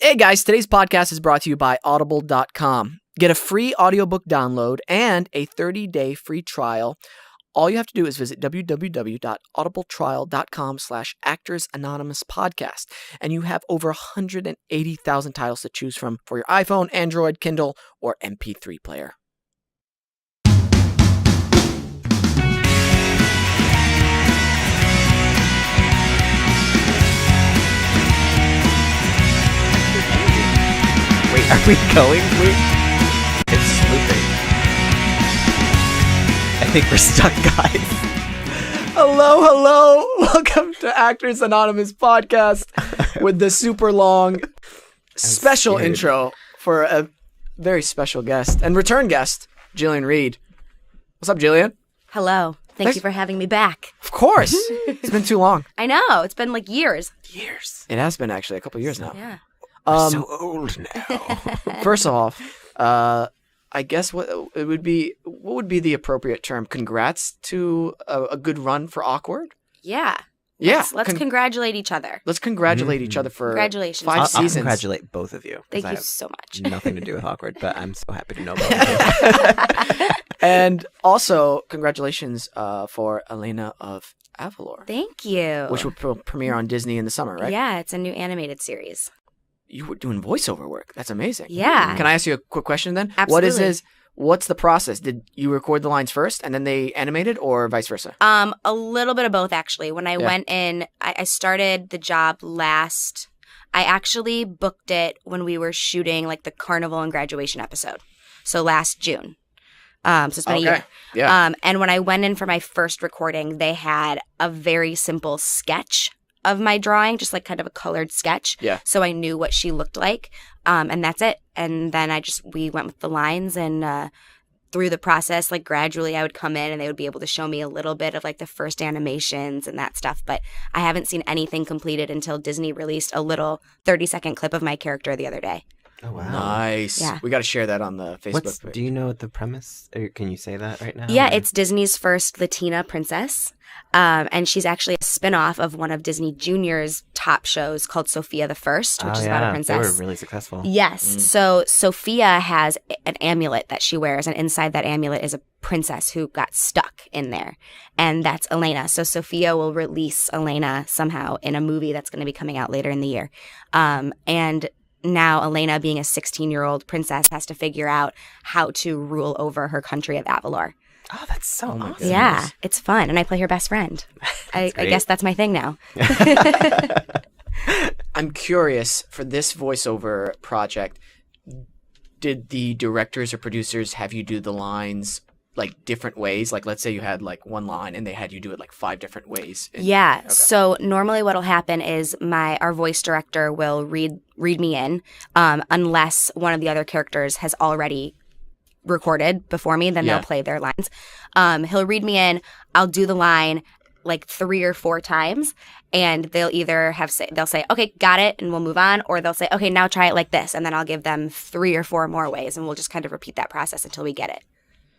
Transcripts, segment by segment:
Hey guys, today's podcast is brought to you by Audible.com. Get a free audiobook download and a 30-day free trial. All you have to do is visit www.audibletrial.com/ActorsAnonymousPodcast, and you have over 180,000 titles to choose from for your iPhone, Android, Kindle, or MP3 player. Wait, are we going? It's swooping. I think we're stuck, guys. Hello. Welcome to Actors Anonymous Podcast with the super long special intro for a very special guest and return guest, Jillian Reed. What's up, Jillian? Hello. Thank you for having me back. Of course. It's been too long. I know. It's been like years. It has been actually a couple years now. Yeah. I'm so old now. First off, I guess what would be the appropriate term? Congrats to a good run for Awkward. Yeah. Yeah. Let's congratulate each other. Let's congratulate each other for Congratulations. 5 I'll seasons. congratulate both of you. Thank I you have so much. Nothing to do with Awkward, but I'm so happy to know both of you. And also, congratulations for Elena of Avalor, Thank you. which will premiere on Disney in the summer, right? Yeah, it's a new animated series. You were doing voiceover work. That's amazing. Yeah. Can I ask you a quick question then? Absolutely. What's the process? Did you record the lines first and then they animated, or vice versa? A little bit of both, actually. When I went in, I started the job I actually booked it when we were shooting like the Carnival and Graduation episode. So last June. So it's been a year. Yeah. And when I went in for my first recording, they had a very simple sketch of my drawing, just like kind of a colored sketch. Yeah. So I knew what she looked like. And that's it. And then we went with the lines, and through the process, like gradually I would come in and they would be able to show me a little bit of like the first animations and that stuff. But I haven't seen anything completed until Disney released a little 30-second clip of my character the other day. Oh, wow. Nice. Yeah. We got to share that on the Facebook. Do you know what the premise? Or can you say that right now? Yeah, or? it's Disney's first Latina princess. And she's actually a spinoff of one of Disney Junior's top shows called Sophia the First, which is about a princess. They were really successful. Yes. So Sophia has an amulet that she wears, and inside that amulet is a princess who got stuck in there. And that's Elena. So Sophia will release Elena somehow in a movie that's going to be coming out later in the year. And now Elena, being a 16-year-old princess, has to figure out how to rule over her country of Avalor. Oh, that's so awesome. Yeah, it's fun. And I play her best friend. I guess that's my thing now. I'm curious, for this voiceover project, did the directors or producers have you do the lines like different ways? Like, let's say you had like one line and they had you do it like 5 different ways. Yeah. Okay. So normally what'll happen is our voice director will read me in, unless one of the other characters has already recorded before me, then they'll play their lines. He'll read me in, I'll do the line like 3 or 4 times, and they'll either they'll say, okay, got it, and we'll move on, or they'll say, okay, now try it like this, and then I'll give them 3 or 4 more ways, and we'll just kind of repeat that process until we get it.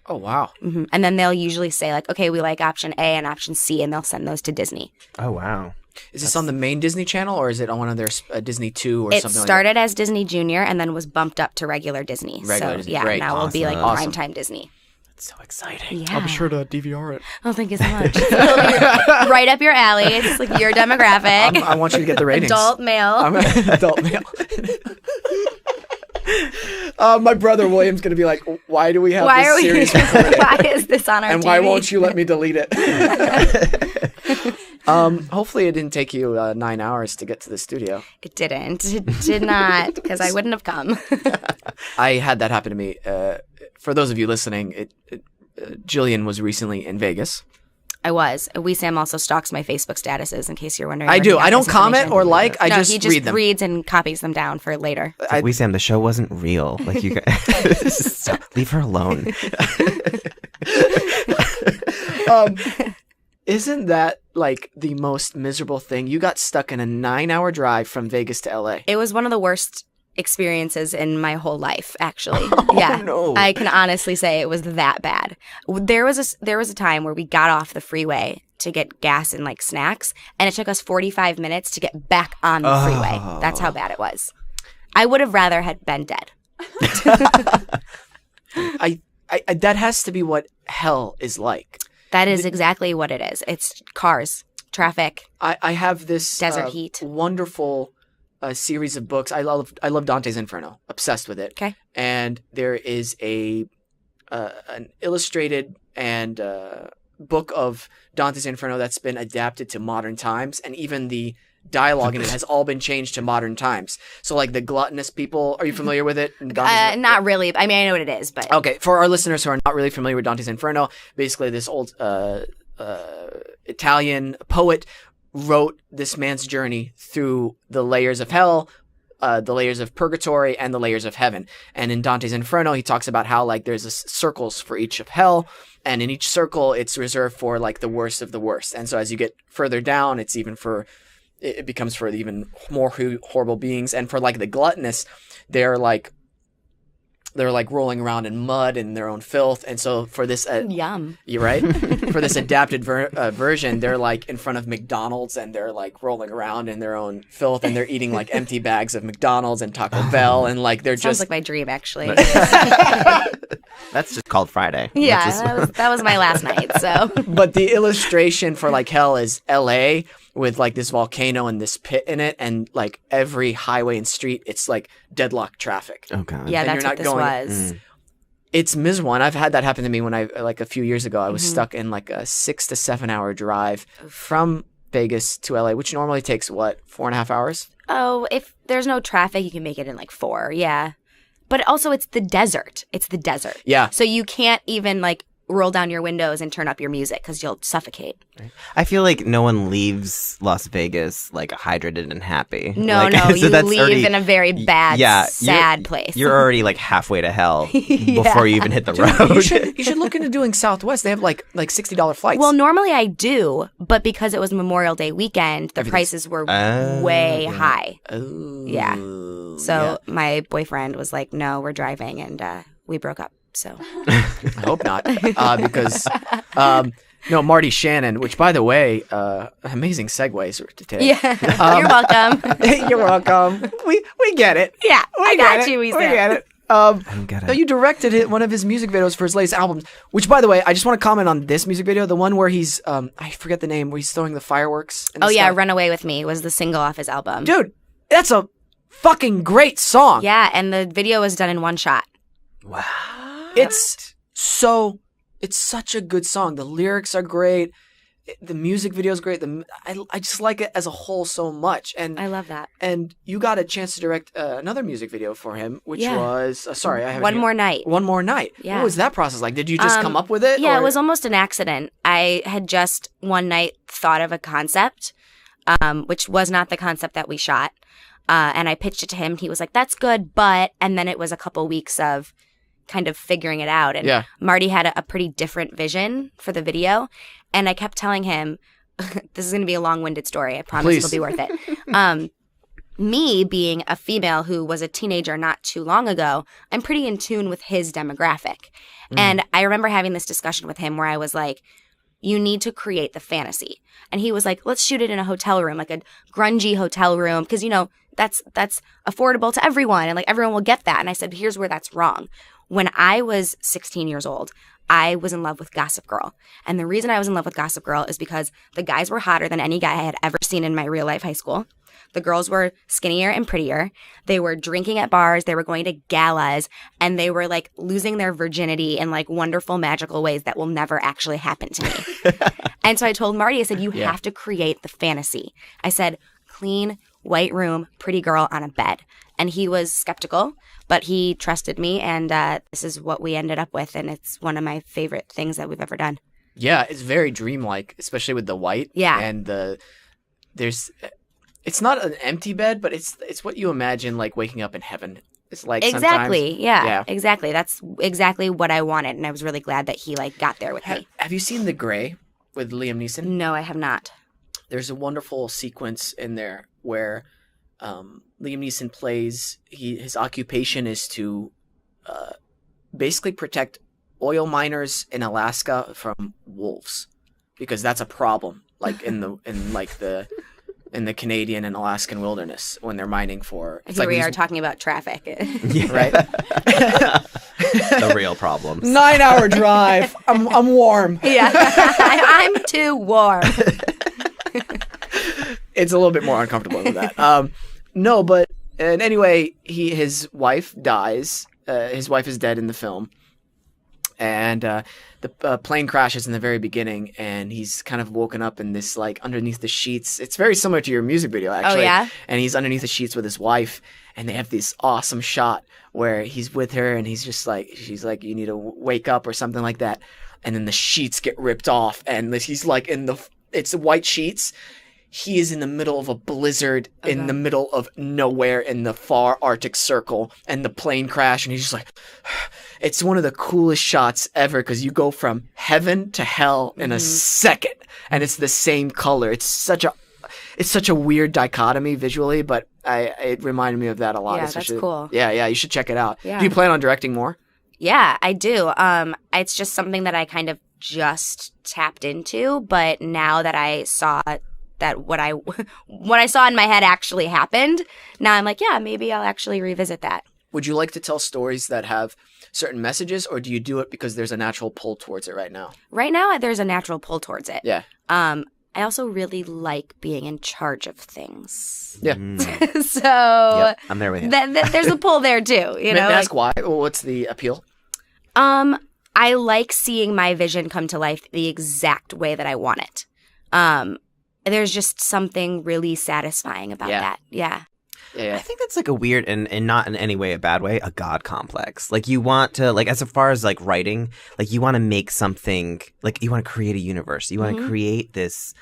Oh, wow. Mm-hmm. And then they'll usually say like, okay, we like option A and option C, and they'll send those to Disney. Oh, wow. Is this on the main Disney Channel, or is it on one of their Disney 2 or It something like started as Disney Junior and then was bumped up to regular Disney. Regular Disney. Yeah, Great. now it'll be like Awesome. primetime Disney. That's so exciting. Yeah. to DVR it. Oh, thank you so much. Right up your alley. It's like your demographic. I want you to get the ratings. Adult male. I'm an adult male. My brother William's going to be like, why do we have this series recorded? Why is this on our And TV? why won't you let me delete it? Hopefully it didn't take you 9 hours to get to the studio. It didn't. It did not, because I wouldn't have come. I had that happen to me. For those of you listening, Jillian was recently in Vegas. I was. Sam also stalks my Facebook statuses, in case you're wondering. I where do. he got I don't this comment information. or like. I No, just he just read them. reads and copies them down for later. Sam, the show wasn't real. Like you guys, stop. Leave her alone. Isn't that like the most miserable thing? You got stuck in a 9-hour drive from Vegas to LA. It was one of the worst experiences in my whole life, actually. Yeah. no. I can honestly say it was that bad. There was a time where we got off the freeway to get gas and like snacks, and it took us 45 minutes to get back on the freeway. That's how bad it was. I would have rather had been dead. I that has to be what hell is like. That is exactly what it is. It's cars, traffic. I have this desert heat. Wonderful series of books. I love Dante's Inferno. Obsessed with it. Okay. And there is an illustrated and book of Dante's Inferno that's been adapted to modern times, and even the dialogue in it has all been changed to modern times. So like the gluttonous people, are you familiar with it? Not really. I mean, I know what it is, but okay. For our listeners who are not really familiar with Dante's Inferno, basically this old Italian poet wrote this man's journey through the layers of hell, the layers of purgatory, and the layers of heaven. And in Dante's Inferno, he talks about how like there's circles for each of hell, and in each circle, it's reserved for like the worst of the worst. And so as you get further down, it becomes for the even more horrible beings. And for like the gluttonous, they're like rolling around in mud and their own filth. And so for this, yum, you're right. For this adapted version, they're like in front of McDonald's and they're like rolling around in their own filth, and they're eating like empty bags of McDonald's and Taco Bell, and like they're sounds just like my dream actually. That's just called Friday. Yeah, that was my last night. So, but the illustration for like hell is L.A. with like this volcano and this pit in it, and like every highway and street, it's like deadlock traffic. Oh god. yeah, And that's you're what not this going- was. It's Ms. One. I've had that happen to me when I like a few years ago. I was stuck in like a 6 to 7 hour drive from Vegas to LA, which normally takes what, 4.5 hours? Oh, if there's no traffic, you can make it in like 4. Yeah, but also it's the desert. It's the desert. Yeah. So you can't even like roll down your windows and turn up your music because you'll suffocate. I feel like no one leaves Las Vegas like hydrated and happy. No, Like, no, so you that's leave already- in a very bad, sad place. You're already like halfway to hell before you even hit the You road. should look into doing Southwest. They have like $60 flights. Well, normally I do, but because it was Memorial Day weekend, the prices were way high. Oh, Yeah. So my boyfriend was like, "No, we're driving," and we broke up. So I hope not, because no, Marty Shannon. Which, by the way, amazing segues today. yeah, you're welcome. You're welcome. We get it. Yeah, I got get you. it. He's We there. get it. I'm gonna. No, you directed one of his music videos for his latest album, which, by the way, I just want to comment on this music video, the one where he's, I forget the name, where he's throwing the fireworks. And Oh the yeah, stuff. "Run Away with Me" was the single off his album. Dude, that's a fucking great song. Yeah, and the video was done in one shot. Wow. It's such a good song. The lyrics are great. The music video is great. I just like it as a whole so much. And I love that. and you got a chance to direct another music video for him, which Yeah. was sorry, I have One More Night. One More Night. Yeah. What was that process like? Did you just come up with it? Yeah, or- it was almost an accident. I had just one night thought of a concept, which was not the concept that we shot. And I pitched it to him. He was like, "That's good, but," and then it was a couple weeks of kind of figuring it out. And Yeah. Marty had a pretty different vision for the video. And I kept telling him, this is going to be a long-winded story. I promise Please. it'll be worth it. Me being a female who was a teenager not too long ago, I'm pretty in tune with his demographic. And I remember having this discussion with him where I was like, you need to create the fantasy. And he was like, let's shoot it in a hotel room, like a grungy hotel room. Because, you know, that's affordable to everyone. And like everyone will get that. And I said, here's where that's wrong. When I was 16 years old, I was in love with Gossip Girl. And the reason I was in love with Gossip Girl is because the guys were hotter than any guy I had ever seen in my real life high school. The girls were skinnier and prettier. They were drinking at bars. They were going to galas. And they were like losing their virginity in like wonderful, magical ways that will never actually happen to me. And so I told Marty, I said, you have to create the fantasy. I said, clean, white room, pretty girl on a bed. And he was skeptical, but he trusted me. And this is what we ended up with. And it's one of my favorite things that we've ever done. Yeah, it's very dreamlike, especially with the white. Yeah. And it's not an empty bed, but it's what you imagine like waking up in heaven. It's like Exactly. sometimes- Yeah, exactly. That's exactly what I wanted. And I was really glad that he like got there with me. Have you seen The Gray with Liam Neeson? No, I have not. There's a wonderful sequence in there where Liam Neeson plays. His occupation is to basically protect oil miners in Alaska from wolves, because that's a problem. Like in in the Canadian and Alaskan wilderness when they're mining for. It's Here like we are talking about traffic. right? The real problems. 9-hour drive. I'm warm. Yeah, I'm too warm. It's a little bit more uncomfortable than that. No, but and anyway, his wife dies. His wife is dead in the film, and the plane crashes in the very beginning, and he's kind of woken up in this like underneath the sheets. It's very similar to your music video, actually. Oh yeah. And he's underneath the sheets with his wife, and they have this awesome shot where he's with her, and he's just like, she's like, "You need to wake up" or something like that, and then the sheets get ripped off, and he's like it's white sheets. He is in the middle of a blizzard, in the middle of nowhere, in the far Arctic Circle, and the plane crash, and he's just like, it's one of the coolest shots ever, because you go from heaven to hell in a second, and it's the same color. It's such a weird dichotomy visually, but it reminded me of that a lot. Yeah, that's cool. Yeah, you should check it out. Yeah. Do you plan on directing more? Yeah, I do. It's just something that I kind of just tapped into, but now that I saw that what I saw in my head actually happened, now I'm like, yeah, maybe I'll actually revisit that. Would you like to tell stories that have certain messages, or do you do it because there's a natural pull towards it right now? Right now, there's a natural pull towards it. Yeah. I also really like being in charge of things. Yeah. So Yep, I'm there with you. There's a pull there too. You know, May I ask why? Well, what's the appeal? I like seeing my vision come to life the exact way that I want it. There's just something really satisfying about that. Yeah. I think that's like a weird and not in any way a bad way, a God complex. Like you want to, like as far as like writing, like you want to make something, like you want to create a universe. You want to create this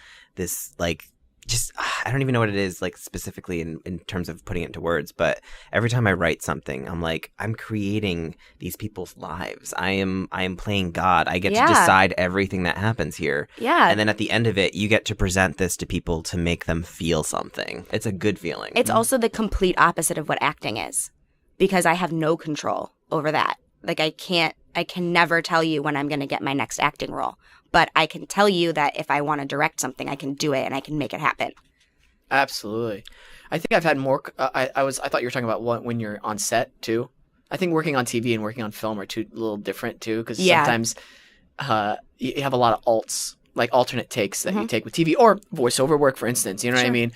like just, I don't even know what it is like specifically in terms of putting it into words, but every time I write something, I'm like, I'm creating these people's lives. I am playing God. I get to decide everything that happens here. Yeah. And then at the end of it, you get to present this to people to make them feel something. It's a good feeling. It's also the complete opposite of what acting is, because I have no control over that. Like I can never tell you when I'm going to get my next acting role. But I can tell you that if I want to direct something, I can do it and I can make it happen. Absolutely. I think I've had more. I thought you were talking about when you're on set too. I think working on TV and working on film are a little different too, because sometimes you have a lot of like alternate takes that you take with TV or voiceover work, for instance. You know what I mean?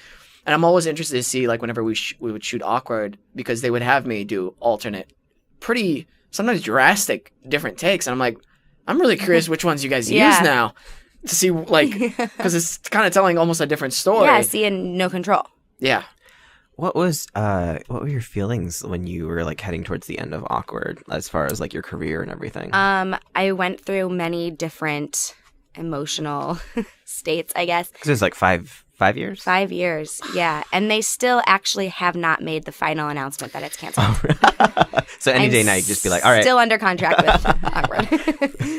And I'm always interested to see like whenever we would shoot Awkward, because they would have me do alternate, pretty sometimes drastic different takes, and I'm like, I'm really curious which ones you guys use now to see, like, because it's kind of telling almost a different story. Yeah, seeing no control. Yeah. What were your feelings when you were like heading towards the end of Awkward, as far as like your career and everything? I went through many different emotional states, I guess. Because it was like 5 years? 5 years, yeah. And they still actually have not made the final announcement that it's canceled. So any day now you can just be like, all right. Still under contract with Awkward.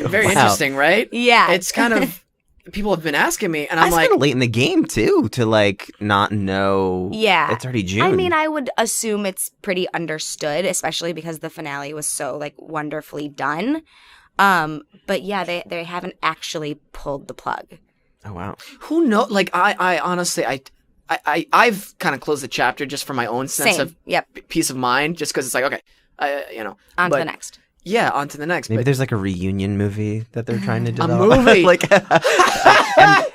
Very interesting, right? Yeah. It's kind of, people have been asking me, and I'm like. It's kind of late in the game, too, to like not know. Yeah. It's already June. I mean, I would assume it's pretty understood, especially because the finale was so like wonderfully done. But yeah, they haven't actually pulled the plug. Oh, wow. Who knows? Like, I honestly, I've kind of closed the chapter just for my own sense of peace of mind, just because it's like, okay, on to the next. Yeah, on to the next. Maybe but there's like a reunion movie that they're trying to develop. A movie. Like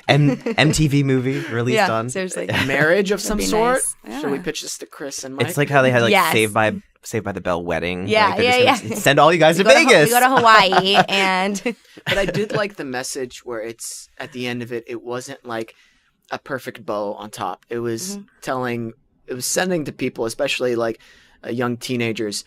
MTV movie released on. Seriously. Marriage of some sort. Nice. Yeah. Should we pitch this to Chris and Mike? It's like how they had like Saved by the Bell wedding. Yeah, like, they're just gonna send all you guys to Vegas. We go to Hawaii and. But I did like the message where it's at the end of it. It wasn't like a perfect bow on top. It was it was sending to people, especially like young teenagers,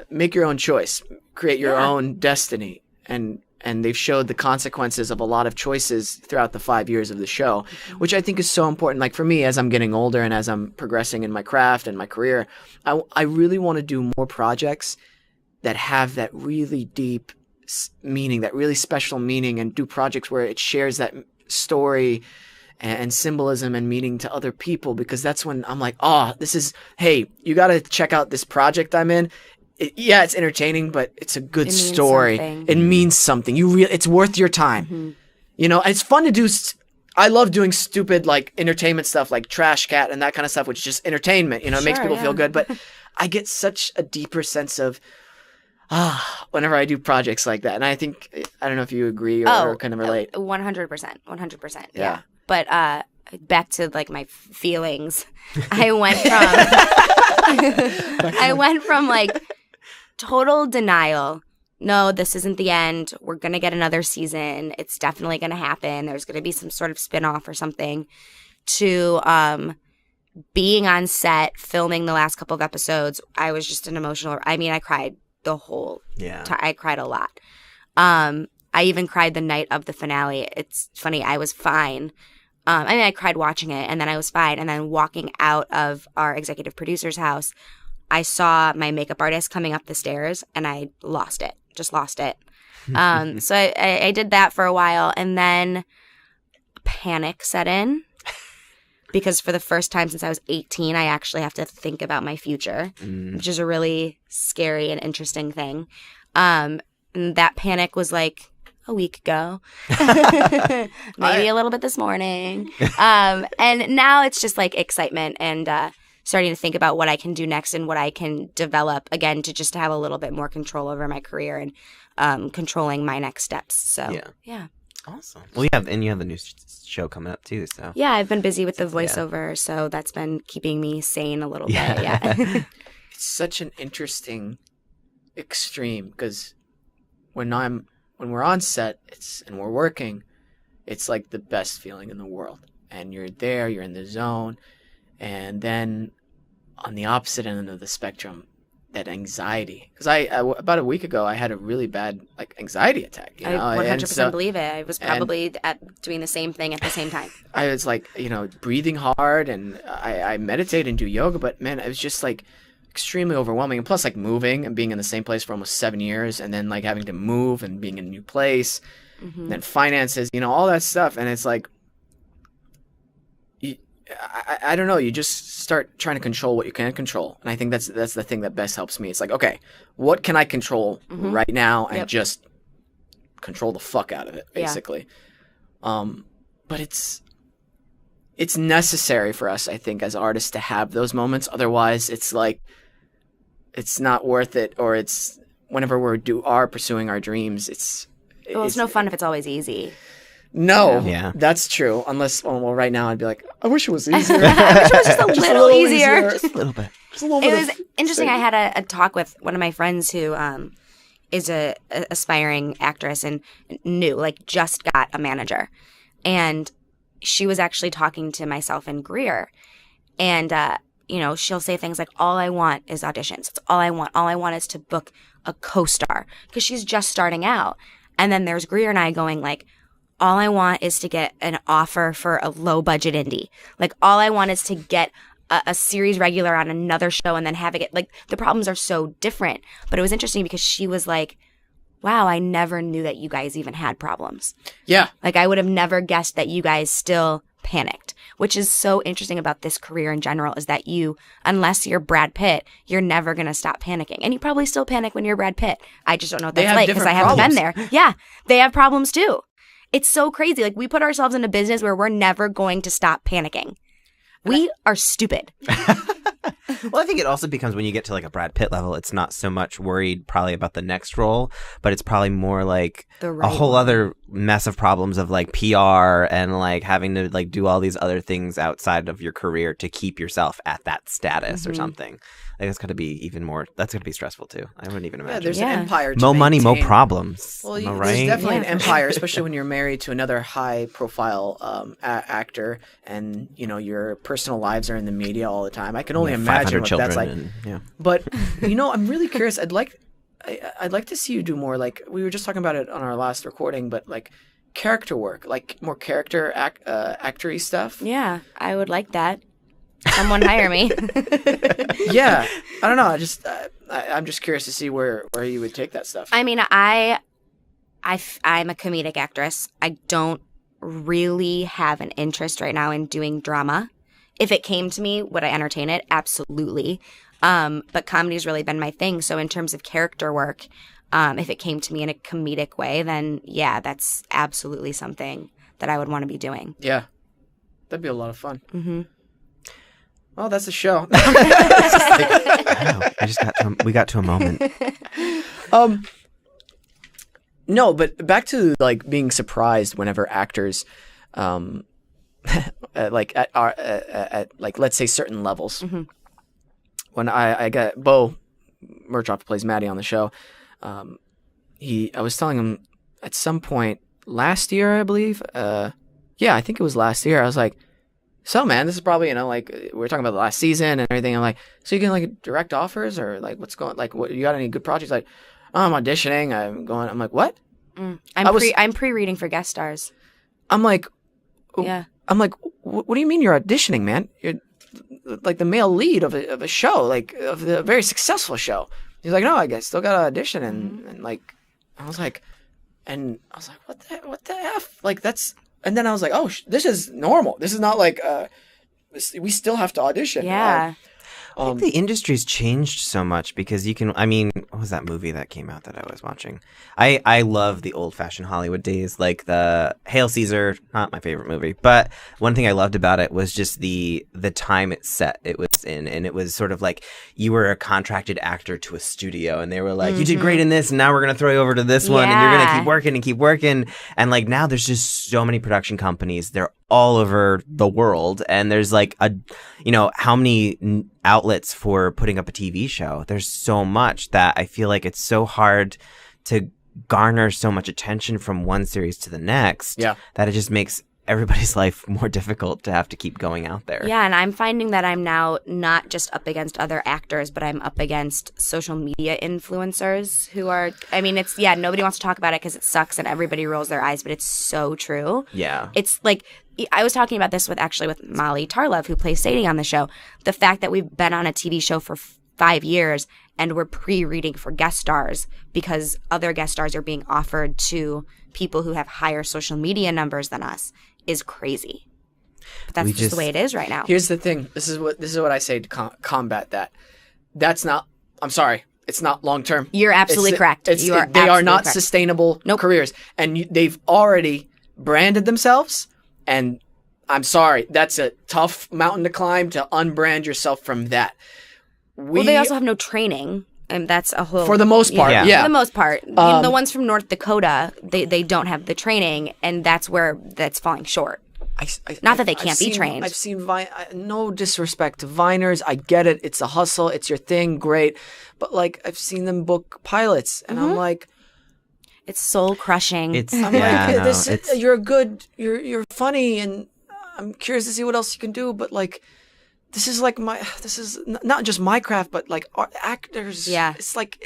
make your own choice, create your own destiny, and they've showed the consequences of a lot of choices throughout the 5 years of the show, which I think is so important. Like for me, as I'm getting older and as I'm progressing in my craft and my career, I really want to do more projects that have that really deep meaning, that really special meaning, and do projects where it shares that story and symbolism and meaning to other people, because that's when I'm like, hey, you got to check out this project I'm in. It's entertaining, but it's a good story. It means something. It's worth your time. You know, it's fun to do I love doing stupid like entertainment stuff like Trash Cat and that kind of stuff, which is just entertainment, it makes people feel good. But I get such a deeper sense of whenever I do projects like that. And I think, I don't know if you agree or kind of relate. 100%. 100%. Yeah. But back to like my feelings. I went from like total denial. No, this isn't the end. We're going to get another season. It's definitely going to happen. There's going to be some sort of spinoff or something, to being on set, filming the last couple of episodes. I was just an emotional. I mean, I cried the whole time. I cried a lot. I even cried the night of the finale. It's funny. I was fine. I mean, I cried watching it, and then I was fine. And then walking out of our executive producer's house, I saw my makeup artist coming up the stairs, and I lost it. Just lost it. So I did that for a while, and then panic set in because for the first time since I was 18, I actually have to think about my future, which is a really scary and interesting thing. And that panic was like a week ago, maybe a little bit this morning. And now it's just like excitement and starting to think about what I can do next and what I can develop again to just have a little bit more control over my career and controlling my next steps. So yeah. Awesome. Well, you have a new show coming up too. So yeah, I've been busy with the voiceover, so that's been keeping me sane a little bit. Yeah. It's such an interesting extreme because when we're on set, and we're working, it's like the best feeling in the world, and you're there, you're in the zone, and then on the opposite end of the spectrum, that anxiety. Because about a week ago, I had a really bad anxiety attack. I 100% believe it. I was probably doing the same thing at the same time. I was breathing hard, and I meditate and do yoga, but man, it was just extremely overwhelming. And plus moving and being in the same place for almost 7 years, and then having to move and being in a new place, and then finances, all that stuff. And it's I don't know. You just start trying to control what you can control, and I think that's the thing that best helps me. It's okay, what can I control right now, and just control the fuck out of it, basically. But it's necessary for us, I think, as artists to have those moments. Otherwise, it's it's not worth it, or it's whenever we are pursuing our dreams. It's no fun if it's always easy. No, that's true. Unless, right now I'd be I wish it was easier. I wish it was just a little easier. Just a little bit. It was interesting. I had a talk with one of my friends who is a aspiring actress and just got a manager. And she was actually talking to myself and Greer. And, she'll say things like, all I want is auditions. That's all I want. All I want is to book a co-star. Because she's just starting out. And then there's Greer and I going all I want is to get an offer for a low-budget indie. All I want is to get a series regular on another show and then having it. The problems are so different. But it was interesting because she was wow, I never knew that you guys even had problems. Yeah. I would have never guessed that you guys still panicked, which is so interesting about this career in general is that unless you're Brad Pitt, you're never going to stop panicking. And you probably still panic when you're Brad Pitt. I just don't know what that's like because I haven't been there. Yeah, they have problems too. It's so crazy. We put ourselves in a business where we're never going to stop panicking. We are stupid. Well, I think it also becomes when you get to a Brad Pitt level, it's not so much worried probably about the next role, but it's probably more a whole other mess of problems of PR and having to do all these other things outside of your career to keep yourself at that status or something. That's got to be even more. That's going to be stressful too. I wouldn't even imagine. Yeah, there's an empire. More money, more problems. Well, right? There's definitely an empire, especially when you're married to another high-profile actor, and your personal lives are in the media all the time. I can only imagine what that's like. But I'm really curious. I'd like to see you do more. We were just talking about it on our last recording, but character work, more character actory stuff. Yeah, I would like that. Someone hire me. Yeah, I don't know. I'm just curious to see where you would take that stuff. I mean, I'm a comedic actress. I don't really have an interest right now in doing drama. If it came to me, would I entertain it? Absolutely. But comedy's really been my thing. So in terms of character work, if it came to me in a comedic way, then yeah, that's absolutely something that I would want to be doing. Yeah. That'd be a lot of fun. Mm-hmm. Oh, that's a show. We got to a moment. No, but back to like being surprised whenever actors, like at like let's say certain levels. Mm-hmm. When I got Bo Murchoff, who plays Maddie on the show, I was telling him at some point last year, I believe. Yeah, I think it was last year. I was like, so man, this is probably, like we were talking about the last season and everything. I'm like, so you can like direct offers or like what's going, like what, you got any good projects? Like, oh, I'm auditioning. I'm like, what? I'm pre-reading for guest stars. I'm like, yeah. I'm like, what do you mean you're auditioning, man? You're like the male lead of a show, like of a very successful show. He's like, no, I guess still got to audition. And like, I was like, what the F? Like that's, and then I was like, oh, this is normal. This is not like, we still have to audition. Yeah. I think the industry's changed so much because you can, I mean, what was that movie that came out that I was watching? I love the old-fashioned Hollywood days, like the Hail Caesar, not my favorite movie, but one thing I loved about it was just the time it was in, and it was sort of like you were a contracted actor to a studio, and they were like, you did great in this, and now we're going to throw you over to this one, and you're going to keep working, and like now there's just so many production companies, they're all over the world, and there's like how many outlets for putting up a TV show. There's so much that I feel like it's so hard to garner so much attention from one series to the next that it just makes everybody's life more difficult to have to keep going out there. Yeah, and I'm finding that I'm now not just up against other actors, but I'm up against social media influencers who are, I mean, it's, nobody wants to talk about it because it sucks and everybody rolls their eyes, but it's so true. Yeah. It's like, I was talking about this with Molly Tarlov, who plays Sadie on the show. The fact that we've been on a TV show for 5 years and we're pre-reading for guest stars because other guest stars are being offered to people who have higher social media numbers than us is crazy. But that's just the way it is right now. Here's the thing. This is what I say to combat that. That's not. I'm sorry. It's not long term. You're absolutely correct. They are not sustainable careers, and they've already branded themselves. And I'm sorry, that's a tough mountain to climb to unbrand yourself from that. Well, they also have no training, and that's a whole... For the most part, yeah. For the most part. The ones from North Dakota, they don't have the training, and that's where that's falling short. Not that they can't be trained. I've seen no disrespect to Viners. I get it. It's a hustle. It's your thing. Great. But, like, I've seen them book pilots, and I'm like... It's soul crushing. You're funny, and I'm curious to see what else you can do. But like, this is not just my craft, but like our actors. Yeah, it's like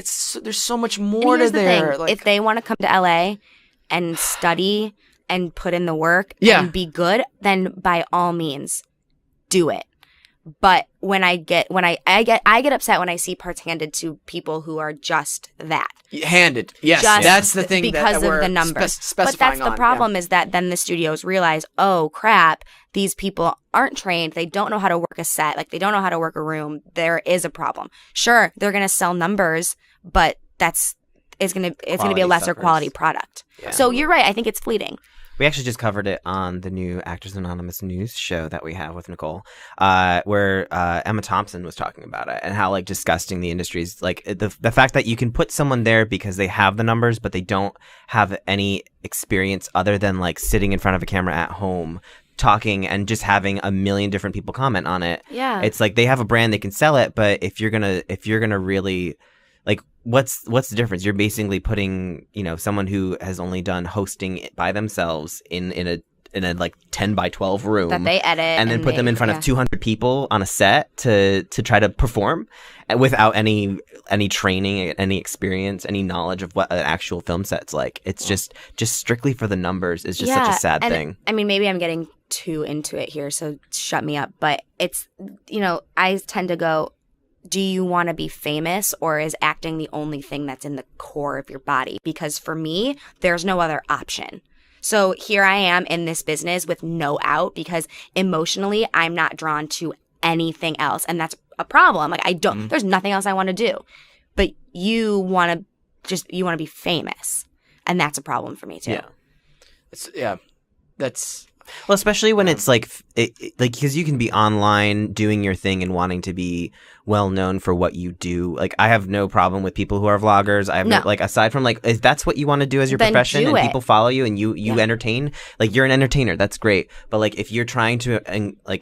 there's so much more to there. Like, if they want to come to LA and study and put in the work and be good, then by all means, do it. But when I get upset when I see parts handed to people who are just that. Handed, yes, that's the thing because that of the numbers. But that's the problem is that then the studios realize, oh crap, these people aren't trained. They don't know how to work a set. Like they don't know how to work a room. There is a problem. Sure, they're going to sell numbers, but it's going to be a lesser quality product. Yeah. So you're right. I think it's fleeting. We actually just covered it on the new Actors Anonymous news show that we have with Nicole, where Emma Thompson was talking about it and how like disgusting the industry is. Like the fact that you can put someone there because they have the numbers, but they don't have any experience other than like sitting in front of a camera at home talking and just having a million different people comment on it. Yeah, it's like they have a brand, they can sell it, but if you're gonna really like, what's the difference? You're basically putting, someone who has only done hosting by themselves in a like 10 by 12 room that they edit and then put them in front of 200 people on a set to try to perform without any training, any experience, any knowledge of what an actual film set's like. It's just strictly for the numbers is just such a sad thing. I mean, maybe I'm getting too into it here, so shut me up. But it's, I tend to go, do you want to be famous, or is acting the only thing that's in the core of your body? Because for me, there's no other option. So here I am in this business with no out because emotionally I'm not drawn to anything else. And that's a problem. Like there's nothing else I want to do. But you want to be famous. And that's a problem for me too. Yeah. That's Well, especially when it's like because you can be online doing your thing and wanting to be well known for what you do. Like, I have no problem with people who are vloggers. I have no, like, aside from like, if that's what you want to do as your profession and people follow you and you entertain, like, you're an entertainer. That's great. But like, if you're trying to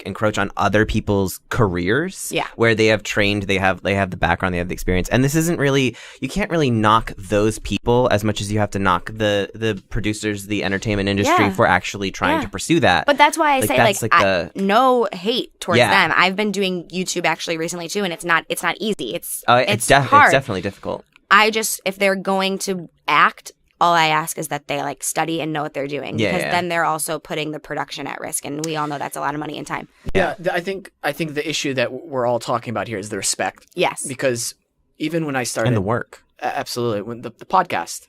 encroach on other people's careers, where they have trained, they have the background, they have the experience, and this isn't really, you can't really knock those people as much as you have to knock the producers, the entertainment industry for actually trying to pursue that. But that's why I say no hate towards them. I've been doing YouTube actually recently too, and it's not easy. It's hard. It's definitely difficult. If they're going to act, all I ask is that they like study and know what they're doing, because then they're also putting the production at risk, and we all know that's a lot of money and time. Yeah, I think the issue that we're all talking about here is the respect. Yes, because even when I started and the work, absolutely, when the podcast,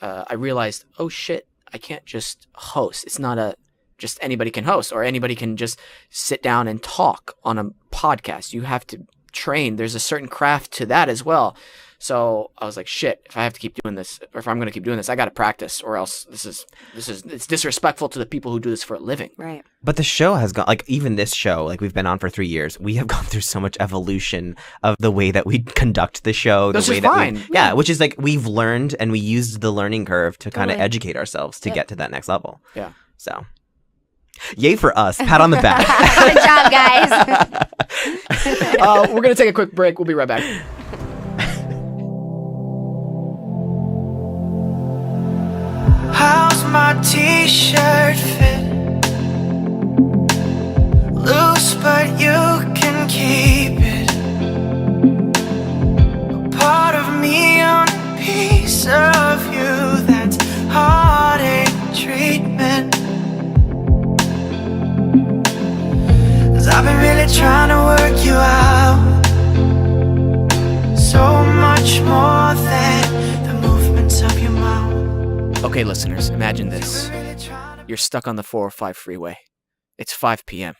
I realized, oh shit, I can't just host. It's not just anybody can host, or anybody can just sit down and talk on a podcast. You have to train. There's a certain craft to that as well. So I was like, shit, if I have to keep doing this, or if I'm going to keep doing this, I got to practice, or else it's disrespectful to the people who do this for a living. Right. But the show has gone, like, even this show, like, we've been on for 3 years. We have gone through so much evolution of the way that we conduct the show. This the way is that fine. Which is like, we've learned and we used the learning curve to kind of educate ourselves to get to that next level. Yeah. So, yay for us. Pat on the back. Good job, guys. We're going to take a quick break. We'll be right back. How's my t-shirt fit? Loose, but you can keep it. A part of me on a piece of you. That's heartache treatment. 'Cause I've been really trying to work you out. So much more than the movements of your mouth. Okay, listeners, imagine this. You're stuck on the 405 freeway. It's 5 p.m.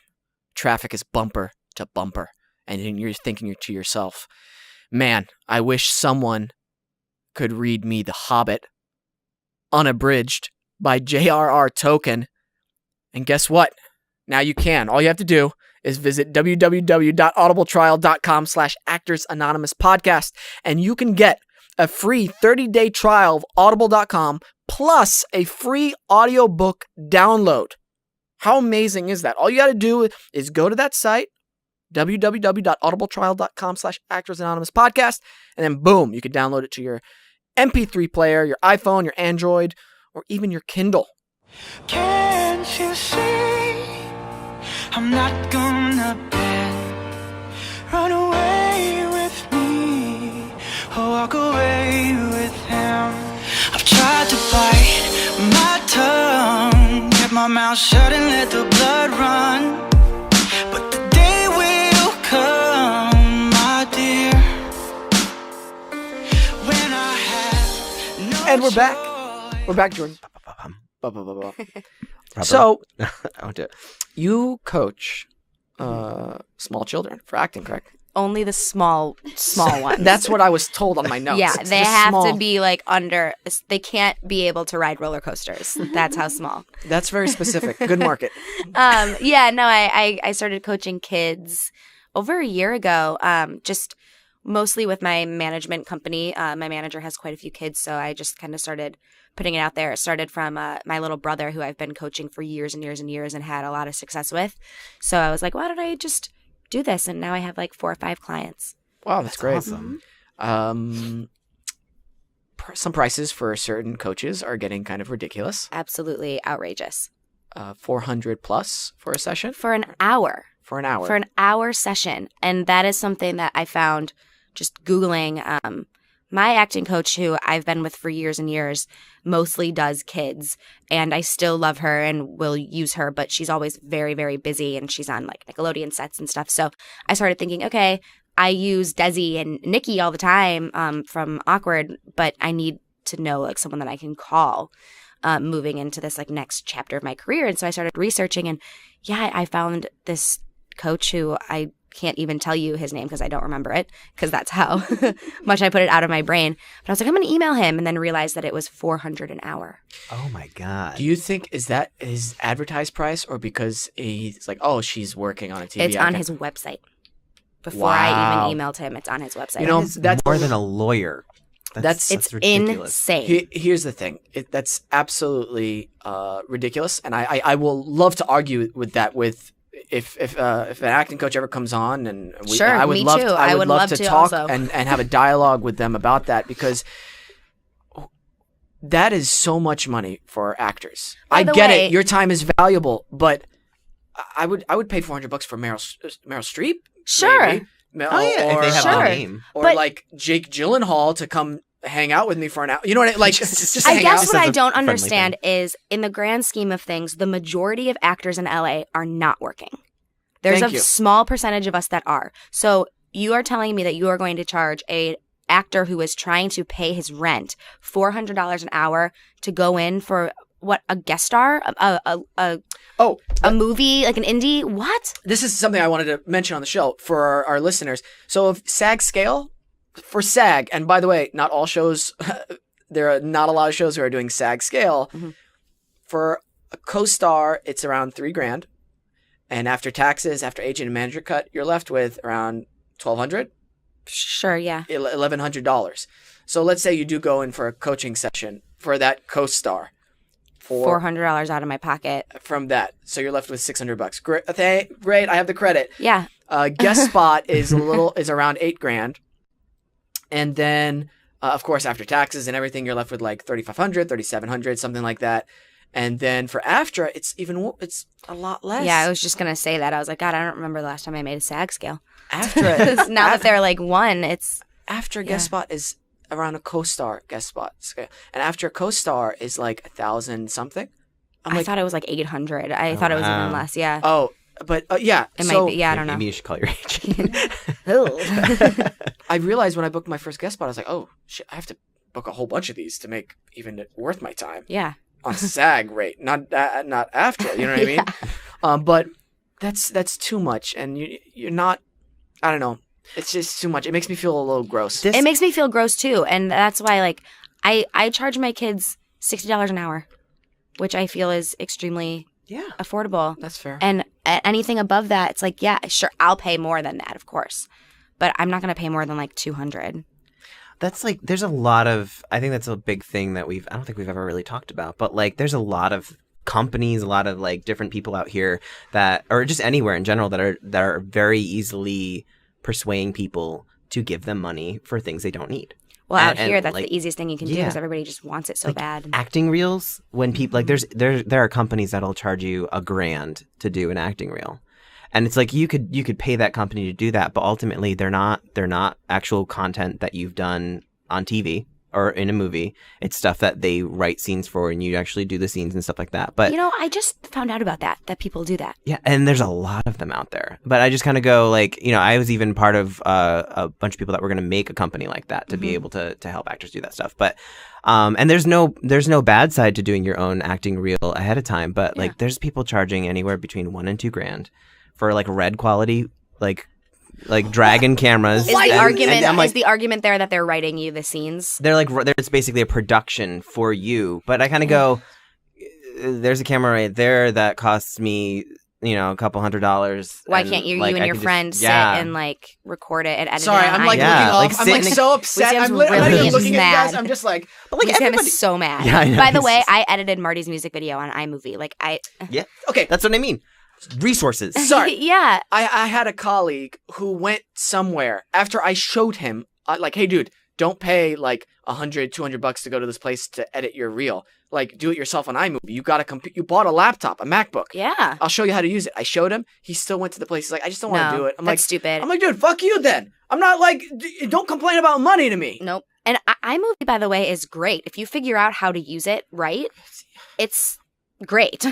Traffic is bumper to bumper. And you're thinking to yourself, man, I wish someone could read me The Hobbit, unabridged by J.R.R. Tolkien. And guess what? Now you can. All you have to do is visit www.audibletrial.com/Actors Anonymous Podcast, and you can get a free 30-day trial of audible.com plus a free audiobook download. How amazing is that? All you got to do is go to that site, www.audibletrial.com/Actors Anonymous Podcast, and then boom, you can download it to your MP3 player, your iPhone, your Android, or even your Kindle. Can't you see? I'm not gonna bet. Run away with me or walk away with him. I've tried to bite my tongue, kept my mouth shut and let the blood run. But the day will come, my dear, when I have no And we're back. choice. We're back, Jordan. So, you coach small children for acting, correct? Only the small ones. That's what I was told on my notes. Yeah, It's they just have small. to be like they can't be able to ride roller coasters. That's how small. That's very specific. Good market. I started coaching kids over a year ago, just mostly with my management company. My manager has quite a few kids, so I just kind of started putting it out there. It started from my little brother, who I've been coaching for years and years and years and had a lot of success with. So I was like, why don't I just do this? And now I have like 4 or 5 clients. Wow, that's great. Awesome. Some prices for certain coaches are getting kind of ridiculous. Absolutely outrageous. $400 plus for a session? For an hour. For an hour. For an hour session. And that is something that I found just Googling. My acting coach, who I've been with for years and years, mostly does kids. And I still love her and will use her, but she's always very, very busy, and she's on like Nickelodeon sets and stuff. So I started thinking, okay, I use Desi and Nikki all the time from Awkward, but I need to know like someone that I can call moving into this like next chapter of my career. And so I started researching, and I found this coach who I can't even tell you his name because I don't remember it because that's how much I put it out of my brain. But I was like, I'm going to email him, and then realized that it was $400 an hour. Oh my God. Do you think is that his advertised price, or because he's like, oh, she's working on a TV? It's on his website. Before I even emailed him, it's on his website. You know, that's more than a lawyer. That's it's ridiculous. insane. Here's the thing. That's absolutely ridiculous, and I will love to argue with that with if an acting coach ever comes on, and Sure, I would me love too. To, I would love to talk also. and have a dialogue with them about that, because that is so much money for actors. I get it. Your time is valuable, but I would pay $400 for Meryl Streep. Sure. Maybe. Oh yeah, if they have Sure. a name. Or But- like Jake Gyllenhaal to come hang out with me for an hour. You know what I like? Just I hang guess out. what as I a don't friendly understand is, in the grand scheme of things, the majority of actors in LA are not working. There's Thank a you. small percentage of us that are. So you are telling me that you are going to charge a actor who is trying to pay his rent $400 an hour to go in for what, a guest star, a movie, like an indie? What? This is something I wanted to mention on the show for our listeners. So if SAG scale, for SAG, and by the way, not all shows, there are not a lot of shows who are doing SAG scale. Mm-hmm. For a co-star, it's around $3,000. And after taxes, after agent and manager cut, you're left with around $1,200, Sure, yeah. $1,100. So let's say you do go in for a coaching session for that co-star. $400 out of my pocket. From that, so you're left with $600. Great, I have the credit. Yeah. Guest spot is around $8,000, and then of course after taxes and everything, you're left with like $3,500, $3,700, something like that. And then for AFTRA, it's a lot less. Yeah, I was just going to say that. I was like, God, I don't remember the last time I made a SAG scale. AFTRA Now that they're like one, it's... AFTRA guest spot is around a co-star guest spot scale, and after a co-star is like 1,000 something. I thought it was like 800. I thought it was even less. Yeah. Oh, but yeah. It might be. Yeah, I don't know. Maybe you should call your agent. I realized when I booked my first guest spot, I was like, oh shit, I have to book a whole bunch of these to make even it worth my time. Yeah. On SAG rate, not AFTRA. You know what I mean? But that's too much, and you're not. I don't know. It's just too much. It makes me feel a little gross. It makes me feel gross too, and that's why like I charge my kids $60 an hour, which I feel is extremely affordable. That's fair. And anything above that, it's like, yeah, sure, I'll pay more than that, of course, but I'm not going to pay more than like $200. That's like, there's a lot of, I think that's a big thing that I don't think we've ever really talked about, but like there's a lot of companies, a lot of like different people out here that, or just anywhere in general, that are very easily persuading people to give them money for things they don't need. Well, out here, that's like, the easiest thing you can do because everybody just wants it so like, bad. Acting reels, when people like there are companies that'll charge you $1,000 to do an acting reel. And it's like you could pay that company to do that, but ultimately they're not actual content that you've done on TV or in a movie. It's stuff that they write scenes for, and you actually do the scenes and stuff like that. But I just found out about that people do that. yeah, and there's a lot of them out there. But I just kind of go like, I was even part of a bunch of people that were going to make a company like that to be able to help actors do that stuff. But and there's no bad side to doing your own acting reel ahead of time. But like there's people charging anywhere between $1,000 and $2,000 for like red quality like Dragon cameras. Is the argument there that they're writing you the scenes? They're like, it's basically a production for you. But I kind of go, there's a camera right there that costs me, a couple $100. Why can't you and your friend sit and like record it and edit Sorry, it? I'm like looking off. I'm like so upset. I'm not even looking at you guys. I'm just like, but like Sam is so mad. Yeah, I know. By the way, I edited Marty's music video on iMovie. Yeah. Okay. That's what I mean. Resources. Sorry. Yeah. I had a colleague who went somewhere after I showed him, like, hey, dude, don't pay like $100, $200 to go to this place to edit your reel. Like, do it yourself on iMovie. You got to you bought a laptop, a MacBook. Yeah. I'll show you how to use it. I showed him. He still went to the place. He's like, I just don't want to do it. I'm that's like, stupid. I'm like, dude, fuck you then. I'm not like, don't complain about money to me. Nope. And iMovie, by the way, is great. If you figure out how to use it right, it's great.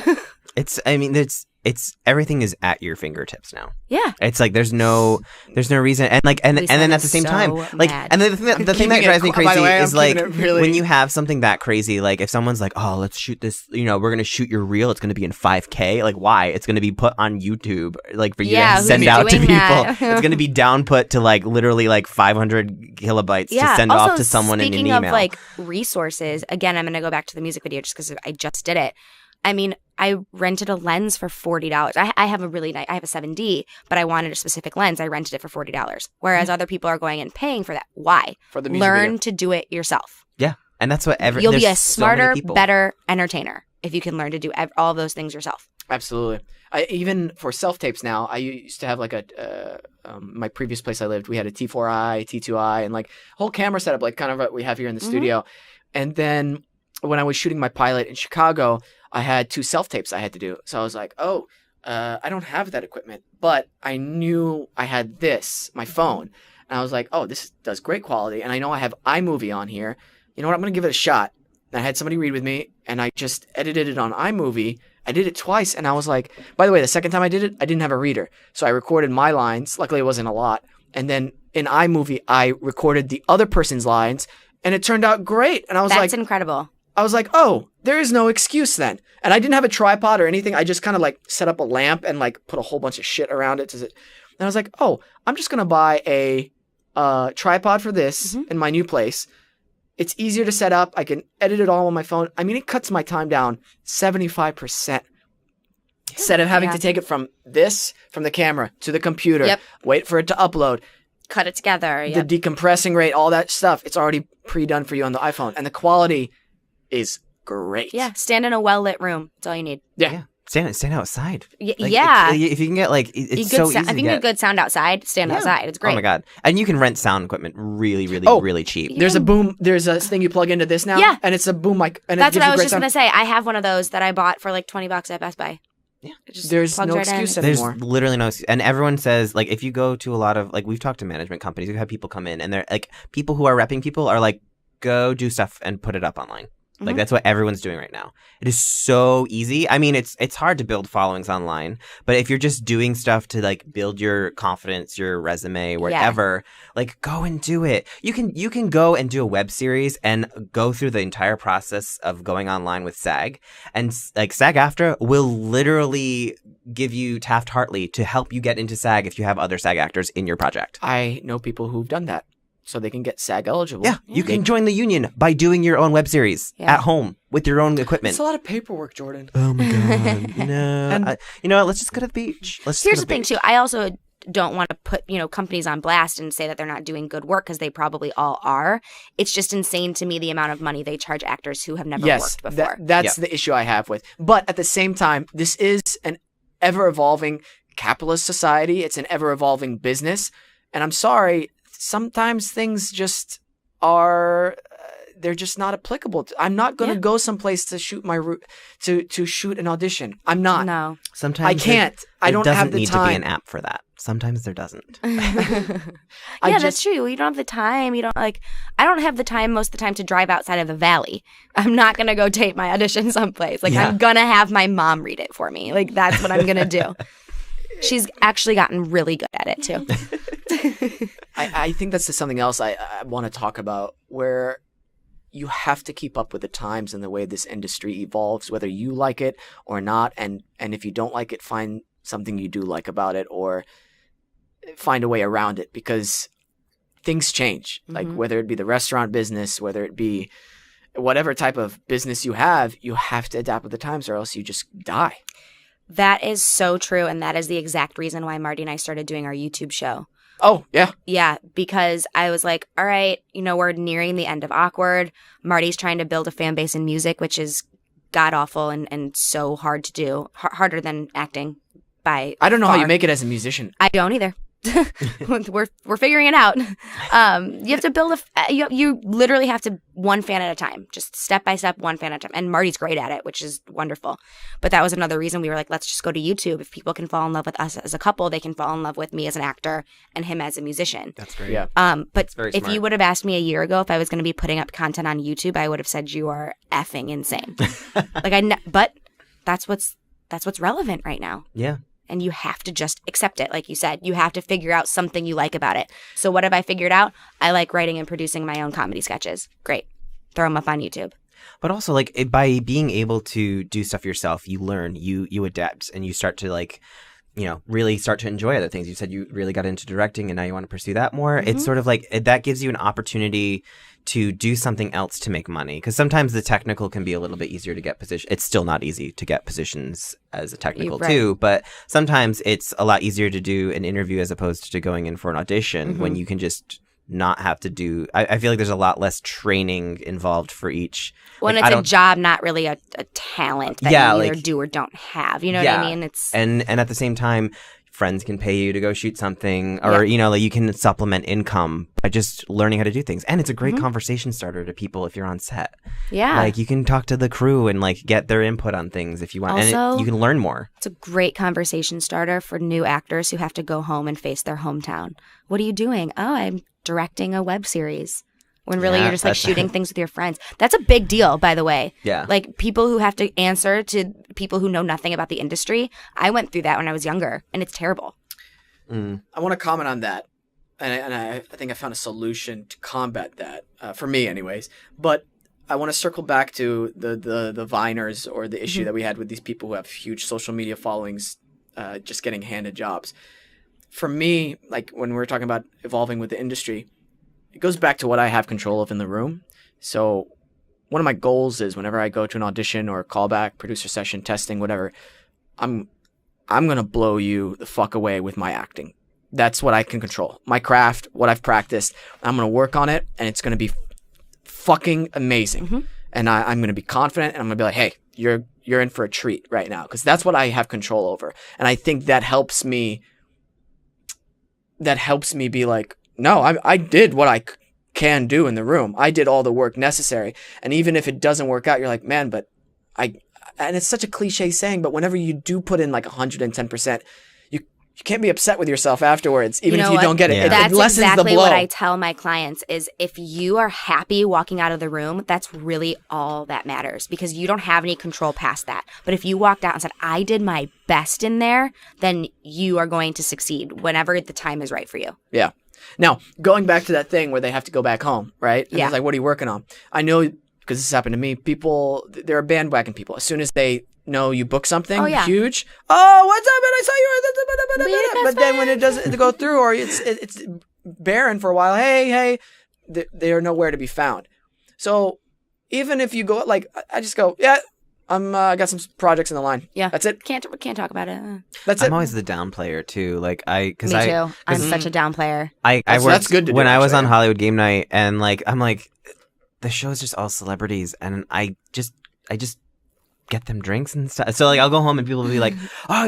everything is at your fingertips now. Yeah. It's like there's no reason, and then at the same time, like, mad. and the thing that drives me crazy is like really... when you have something that crazy, like if someone's like, oh, let's shoot this, we're gonna shoot your reel, it's gonna be in 5K. Like, why? It's gonna be put on YouTube, like for you to send out to people. It's gonna be downput to like literally like 500 kilobytes to send off to someone in an email. Speaking of like resources, again, I'm gonna go back to the music video just because I just did it. I mean, I rented a lens for $40. I have a really nice, I have a 7D, but I wanted a specific lens. I rented it for $40. Whereas other people are going and paying for that. Why? For the music Learn video. to do it yourself. Yeah. And that's what you'll be a smarter, better entertainer if you can learn to do all those things yourself. Absolutely. Even for self-tapes now, I used to have like my previous place I lived, we had a T4i, T2i, and like whole camera setup, like kind of what we have here in the studio. And then when I was shooting my pilot in Chicago, I had 2 self-tapes I had to do. So I was like, I don't have that equipment, but I knew I had this, my phone. And I was like, oh, this does great quality. And I know I have iMovie on here. You know what? I'm going to give it a shot. And I had somebody read with me, and I just edited it on iMovie. I did it twice, and I was like, by the way, the second time I did it, I didn't have a reader. So I recorded my lines. Luckily, it wasn't a lot. And then in iMovie, I recorded the other person's lines, and it turned out great. And I was That's incredible. I was like, oh, there is no excuse then. And I didn't have a tripod or anything. I just kind of like set up a lamp and like put a whole bunch of shit around it. And I was like, oh, I'm just going to buy a tripod for this in my new place. It's easier to set up. I can edit it all on my phone. I mean, it cuts my time down 75%. Instead of having to take it from the camera to the computer, wait for it to upload. Cut it together. The decompressing rate, all that stuff, it's already pre-done for you on the iPhone. And the quality is great. Yeah, stand in a well-lit room. That's all you need. Yeah. Stand outside. Like, if you can get like, it's so easy if you can get good sound outside, stand outside. It's great. Oh my God. And you can rent sound equipment really, really cheap. There's a boom. There's a thing you plug into this now. Yeah. And it's a boom mic. And that's what I was just going to say. I have one of those that I bought for like $20 at Best Buy. Yeah. There's no excuse anymore. There's literally no excuse. And everyone says, like, if you go to a lot of, like, we've talked to management companies, we've had people come in and they're like, people who are repping people are like, go do stuff and put it up online. Like, that's what everyone's doing right now. It is so easy. I mean, it's hard to build followings online, but if you're just doing stuff to like build your confidence, your resume, whatever, like go and do it. You can go and do a web series and go through the entire process of going online with SAG, and like SAG-AFTRA will literally give you Taft-Hartley to help you get into SAG if you have other SAG actors in your project. I know people who've done that. So they can get SAG eligible. Yeah, you can join the union by doing your own web series at home with your own equipment. It's a lot of paperwork, Jordan. Oh my God. No. You know what? Let's just go to the beach. Here's the thing, too. I also don't want to put, companies on blast and say that they're not doing good work because they probably all are. It's just insane to me the amount of money they charge actors who have never worked before. That's the issue I have with. But at the same time, this is an ever-evolving capitalist society. It's an ever-evolving business. And I'm sorry, sometimes things just are they're just not applicable. I'm not going to go someplace to shoot to shoot an audition. I'm not. No. Sometimes I can't. I don't have the time. There doesn't need to be an app for that. Sometimes there doesn't. That's true. You don't have the time. You don't I don't have the time most of the time to drive outside of the valley. I'm not going to go tape my audition someplace. I'm going to have my mom read it for me. Like that's what I'm going to do. She's actually gotten really good at it too. I think that's something else I want to talk about, where you have to keep up with the times and the way this industry evolves, whether you like it or not. And if you don't like it, find something you do like about it or find a way around it, because things change. Like whether it be the restaurant business, whether it be whatever type of business you have to adapt with the times or else you just die. That is so true. And that is the exact reason why Marty and I started doing our YouTube show. Oh, yeah. Yeah, because I was like, all right, we're nearing the end of Awkward. Marty's trying to build a fan base in music, which is god-awful and so hard to do. Harder than acting by I don't know far. how you make it as a musician. I don't either. We're figuring it out. You have to build you literally have to one fan at a time, just step by step, one fan at a time. And Marty's great at it, which is wonderful. But that was another reason we were like, let's just go to YouTube. If people can fall in love with us as a couple, they can fall in love with me as an actor and him as a musician. That's great. Yeah. But if you would have asked me a year ago if I was going to be putting up content on YouTube, I would have said you are effing insane. But that's that's what's relevant right now. Yeah. And you have to just accept it. Like you said, you have to figure out something you like about it. So what have I figured out? I like writing and producing my own comedy sketches. Great. Throw them up on YouTube. But also, like, by being able to do stuff yourself, you learn, you adapt, and you start to, like, you know, really start to enjoy other things. You said you really got into directing and now you want to pursue that more. Mm-hmm. It's sort of like that gives you an opportunity to do something else to make money. Because sometimes the technical can be a little bit easier to get position. It's still not easy to get positions as a technical too, but sometimes it's a lot easier to do an interview as opposed to going in for an audition when you can just not have to do. I feel like there's a lot less training involved for each. When it's a job, not really a talent that you either do or don't have. You know what I mean? It's and at the same time, friends can pay you to go shoot something, or you know, like you can supplement income by just learning how to do things. And it's a great conversation starter to people if you're on set. Yeah, like you can talk to the crew and like get their input on things if you want, also, and you can learn more. It's a great conversation starter for new actors who have to go home and face their hometown. What are you doing? Oh, I'm directing a web series. When really you're just like shooting things with your friends. That's a big deal, by the way. Yeah. Like people who have to answer to people who know nothing about the industry. I went through that when I was younger, and it's terrible. I want to comment on that. And I think I found a solution to combat that, for me anyways. But I want to circle back to the Viners, or the issue that we had with these people who have huge social media followings just getting handed jobs. For me, like when we're talking about evolving with the industry, it goes back to what I have control of in the room. So one of my goals is whenever I go to an audition or a callback, producer session, testing, whatever, I'm going to blow you the fuck away with my acting. That's what I can control. My craft, what I've practiced, I'm going to work on it, and it's going to be fucking amazing. And I'm going to be confident, and I'm going to be like, hey, you're in for a treat right now, because that's what I have control over. And I think that helps me be like, no, I did what I can do in the room. I did all the work necessary. And even if it doesn't work out, you're like, man, but and it's such a cliche saying, but whenever you do put in like 110%, you can't be upset with yourself afterwards, even if you don't get it. That's it lessens exactly the blow. What I tell my clients is if you are happy walking out of the room, that's really all that matters, because you don't have any control past that. But if you walked out and said, I did my best in there, then you are going to succeed whenever the time is right for you. Yeah. Now, going back to that thing where they have to go back home, right? And it's like, what are you working on? I know, because this has happened to me, people, there are bandwagon people. As soon as they know you book something huge, oh, what's up, man? I saw you. But then when it doesn't go through, or it's barren for a while, hey, they are nowhere to be found. So even if you go, like, I just go, I got some projects in the line. Yeah, that's it. Can't talk about it. That's it. I'm always the down player too. Like Me too. I'm such a down player. I worked, that's good to do, when I was on Hollywood Game Night, and like I'm like, the show's just all celebrities, and I just get them drinks and stuff. So like I'll go home and people will be like, oh,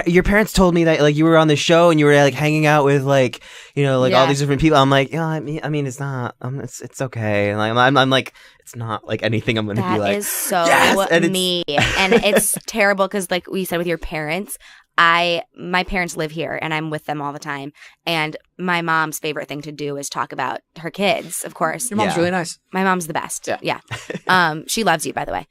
your parents told me that like you were on the show and you were like hanging out with like, you know, like all these different people. I'm like, I mean it's not, it's okay. And like, I'm like, it's not like anything I'm going to be like. That is so me. And it's terrible because like we said with your parents, my parents live here and I'm with them all the time. And my mom's favorite thing to do is talk about her kids, of course. Your mom's really nice. My mom's the best. Yeah. She loves you, by the way.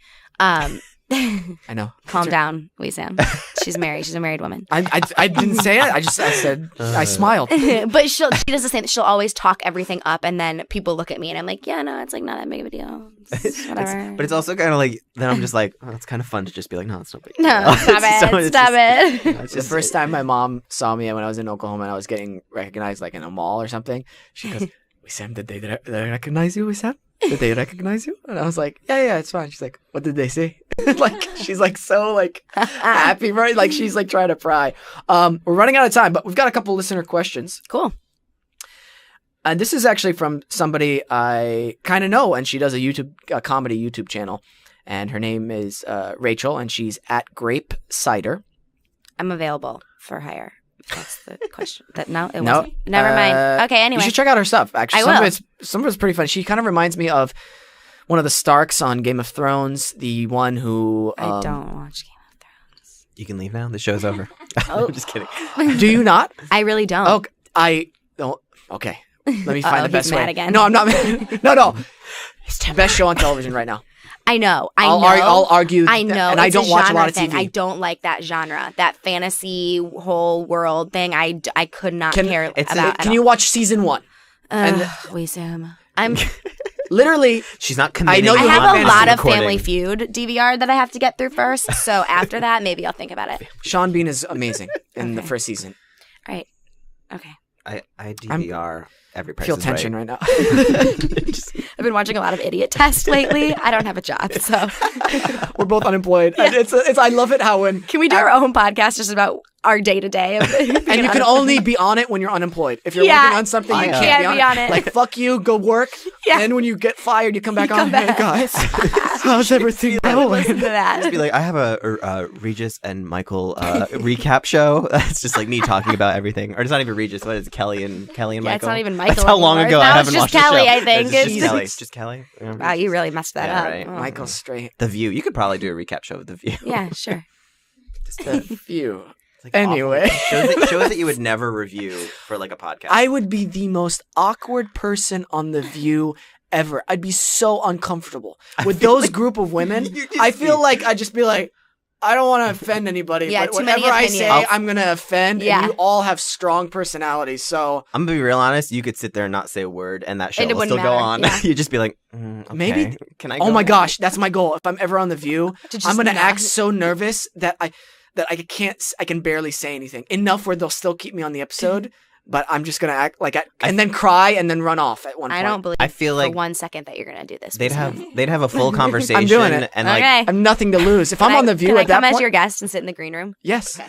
I know. Calm down, Wissam. She's married. She's a married woman. I didn't say it. I said I smiled. But she does the same. She'll always talk everything up, and then people look at me, and I'm like, yeah, no, it's like not that big of a deal. It's whatever. But it's also kind of like then I'm just like, oh, it's kind of fun to just be like, no, it's no big deal. No, stop it. Stop it. The first time my mom saw me when I was in Oklahoma and I was getting recognized like in a mall or something, she goes, Wissam, did they recognize you, Wissam? Did they recognize you? And I was like, yeah, it's fine. She's like, what did they say? Like, she's like so like happy, right? Like she's like trying to pry. We're running out of time, but we've got a couple listener questions. Cool. And this is actually from somebody I kind of know, and she does a comedy YouTube channel, and her name is Rachel, and she's at Grape Cider. I'm available for hire. That's the question. It wasn't. Never mind. Okay, anyway. You should check out her stuff, actually. I will. Some of it's pretty fun. She kind of reminds me of one of the Starks on Game of Thrones, the one who... I don't watch Game of Thrones. You can leave now. The show's over. I'm just kidding. Do you not? I really don't. Okay. I don't. Okay. Let me find the best he's mad way. Again. No, I'm not mad. No. It's the best show on television right now. I know. I'll argue. I know. And I don't watch a lot of thing. TV. I don't like that genre. That fantasy whole world thing. I could not care about. Can you watch season 1? Sam. I'm literally. She's not committing. I know I have a lot of recording. Family Feud DVR that I have to get through first. So after that, maybe I'll think about it. Sean Bean is amazing in the first season. All right. Okay. I DVR every Price Feel is tension Right. right now. I've been watching a lot of Idiot Test lately. I don't have a job, so We're both unemployed. And it's I love it how when can we do our own podcast just about our day to day? and you can only be on it when you're unemployed. If you're Yeah. working on something, you Yeah. can't be on it. it. Like fuck you, go work. Yeah. And when you get fired, you come back on. come back. Hey guys, how's everything going? Listen to that. Be like, I have a Regis and Michael recap show. That's just like me talking about everything, or it's not even Regis. What is it, Kelly and Michael? Yeah, it's not even Michael. That's how long anymore. ago I Now haven't it's watched just Kelly. the show. I think It's just it's Kelly. It's just Kelly. Yeah. Wow, you really messed that Yeah, up. right. Oh. Michael Straight. The View. You could probably do a recap show of The View. Yeah, sure. The View. It's like Anyway. awful. shows that you would never review for like a podcast. I would be the most awkward person on The View ever. I'd be so uncomfortable with those group of women. I feel like I'd just be like, I don't want to offend anybody, Yeah, but too many whatever I say, opinions. I'm going to offend. Yeah. And you all have strong personalities, so I'm gonna be real honest. You could sit there and not say a word, and that show And it will still wouldn't go matter, on. yeah. You'd just be like, okay. Maybe- Can I? oh go my now?" gosh, that's my goal. If I'm ever on The View, To just I'm going to not- act so nervous that I can barely say anything. Enough where they'll still keep me on the episode, but I'm just going to act like and then cry and then run off at one point. I don't believe I feel for like 1 second that you're gonna do this. they'd Sam. have a full conversation. I'm doing it. And like Okay. I have nothing to lose. If I'm Can on I- The View can I at that come as point, your guest and sit in the green room? yes.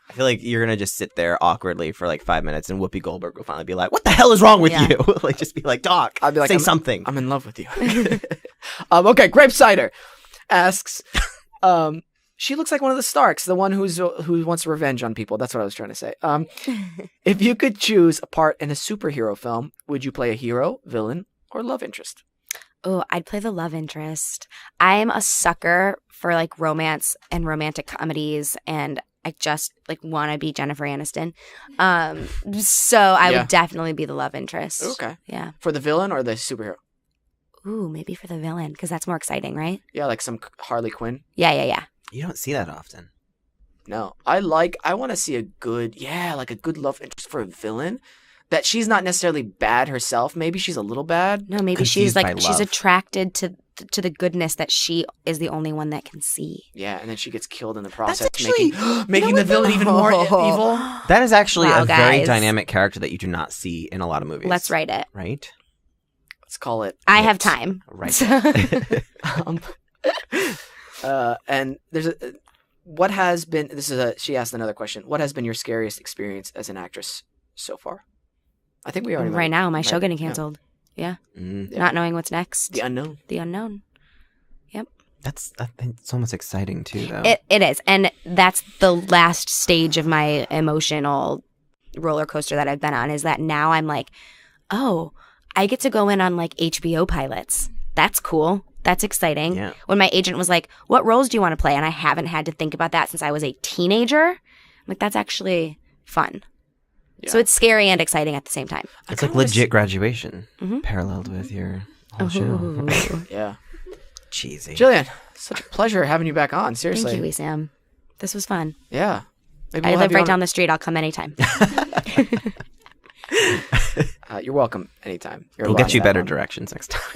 I feel like you're gonna just sit there awkwardly for like 5 minutes, and Whoopi Goldberg will finally be like, "What the hell is wrong with Yeah. you?" Like, just be like, "Doc, I'll be like, say I'm- something." I'm in love with you. Okay, Grape Cider asks, she looks like one of the Starks, the one who wants revenge on people. That's what I was trying to say. If you could choose a part in a superhero film, would you play a hero, villain, or love interest? Oh, I'd play the love interest. I'm a sucker for like romance and romantic comedies, and I just like want to be Jennifer Aniston. So I Yeah. would definitely be the love interest. Okay. Yeah. For the villain or the superhero? Ooh, maybe for the villain because that's more exciting, right? Yeah, like some Harley Quinn. Yeah. You don't see that often. No, I want to see a good love interest for a villain. That she's not necessarily bad herself. Maybe she's a little bad. No, maybe she's Confused by like she's love. attracted to the goodness that she is the only one that can see. Yeah, and then she gets killed in the process, actually- making the villain even more evil. That is actually Wow, a very guys. dynamic character that you do not see in a lot of movies. Let's write it. Right? Let's call it. I have time. Right. And there's what has been she asked another question. What has been your scariest experience as an actress so far? I think we already Right now, my show right? getting Yeah. canceled. Yeah. Mm. Yeah. Not knowing what's next. The unknown. The unknown. I think it's almost exciting too, though. It is. And that's the last stage of my emotional roller coaster that I've been on is that now I'm like, oh, I get to go in on like HBO pilots. That's cool. That's exciting. Yeah. When my agent was like, what roles do you want to play? And I haven't had to think about that since I was a teenager. I'm like, that's actually fun. So Yeah. it's scary and exciting at the same time. It's like legit graduation, Mhm. paralleled with your whole show. Ooh. Yeah. Cheesy. Jillian, such a pleasure having you back on. Seriously. Thank you, Sam. This was fun. Yeah. Maybe I we'll have live you right on- down the street. I'll come anytime. You're welcome anytime. You're We'll allowed get you to better have directions next time.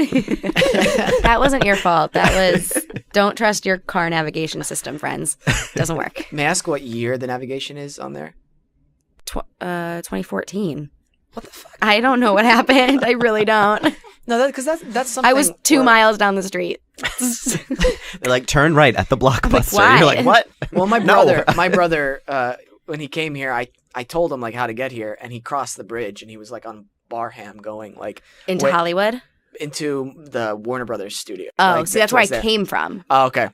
That wasn't your fault. That was don't trust your car navigation system, friends. Doesn't work. one. May I ask what year the navigation is on there? 2014. What the fuck? I don't know what happened. I really don't. No, because that's something. I was 2 where- miles down the street. They're like, turn right at the Blockbuster. why? You're like, what? Well, my No. brother, when he came here, I told him like how to get here, and he crossed the bridge, and he was like on Barham going like Into Wait. Hollywood. into the Warner Brothers studio. Oh, like, see, that's where I towards there. came from. Oh, okay.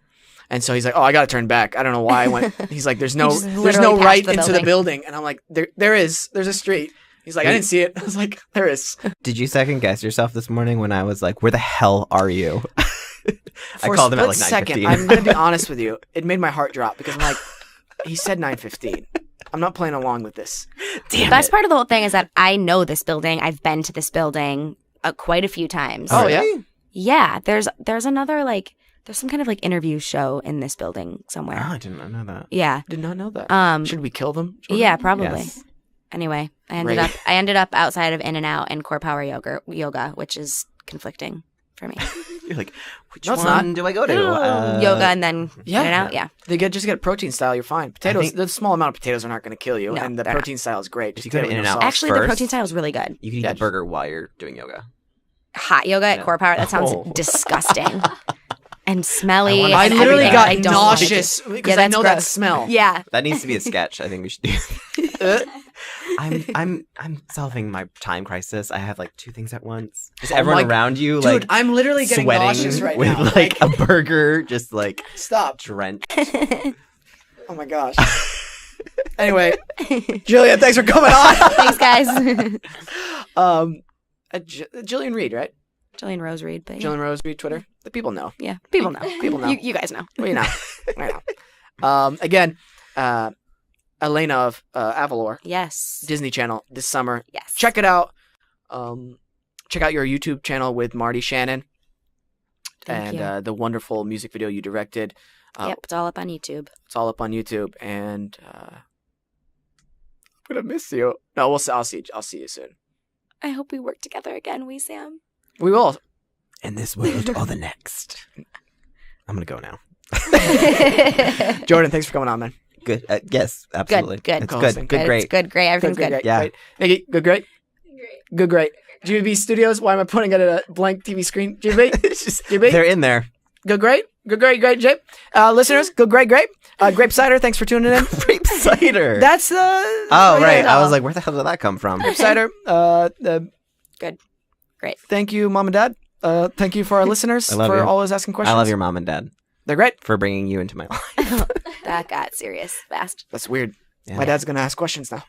And so he's like, "Oh, I got to turn back. I don't know why I went." He's like, "There's no, You just there's literally no passed right the into the building. building." And I'm like, "There's a street." He's like, "I didn't see it." I was like, "There is." Did you second guess yourself this morning when I was like, where the hell are you? I For called a him at like split second, 9:15. I'm gonna be honest with you. It made my heart drop because I'm like, he said 9:15. I'm not playing along with this. The best part of the whole thing is that I know this building. I've been to this building quite a few times. Oh, yeah? Yeah, there's another like There's some kind of like interview show in this building somewhere. Oh, I did not know that. Yeah. Did not know that. Should we kill them? Jordan? Yeah, probably. Yes. Anyway, I Right. ended up outside of In-N-Out and Core Power yoga, which is conflicting for me. You're like, which No, it's one not. do I go to? Yoga and then yeah. In-N-Out. Yeah. Just get protein style. You're fine. Potatoes. think- The small amount of potatoes are not going to kill you, No, and the they're not. protein style is great. If you Just go get to it with In-N-Out sauce. Actually, the first. protein style is really good. You can eat Yeah, the burger while you're doing yoga. Hot yoga at Yeah. Core Power. That sounds Oh. disgusting and smelly. I I and literally everything. got I don't nauseous like it. because I that's know that gross. smell. Yeah. That needs to be a sketch. I think we should do. Uh, I'm solving my time crisis. I have like 2 things at once. Just Oh everyone my- around you, Dude, like I'm literally getting sweating nauseous right with now. like a burger, just like Stop. drenched. Oh my gosh. Anyway, Jillian, thanks for coming on. Thanks, guys. Jillian Reed, right? Jillian Rose Reed, but yeah. Jillian Rose Reed, Twitter. The people know. Yeah, people know. People know. You guys know. We know. I know. Again, Elena of Avalor, Yes. Disney Channel this summer. Yes. Check it out. Check out your YouTube channel with Marty Shannon Thank you. and the wonderful music video you directed. Yep, it's all up on YouTube. It's all up on YouTube, and I'm gonna miss you. No, I'll see you soon. I hope we work together again, Sam. We will. In this world or the next. I'm gonna go now. Jordan, thanks for coming on, man. Good. Yes, absolutely. good. It's Co-hosting. good. Great. It's good, great. Everything's good. Great, Yeah. Great. Nikki, good, great. Good, great. GB Studios. Why am I pointing at a blank TV screen? GB, It's just, GB. they're in there. Good, great. Good, great, great, Jay. Listeners, good, great, great. Grape cider. Thanks for tuning in. Grape cider. That's the. Oh, right. I was like, where the hell did that come from? grape cider. Good. Great. Thank you, Mom and Dad. Thank you for our listeners I love for you. always asking questions. I love your mom and dad They're great. for bringing you into my life. That got serious fast. That's weird. Yeah. My dad's gonna ask questions now.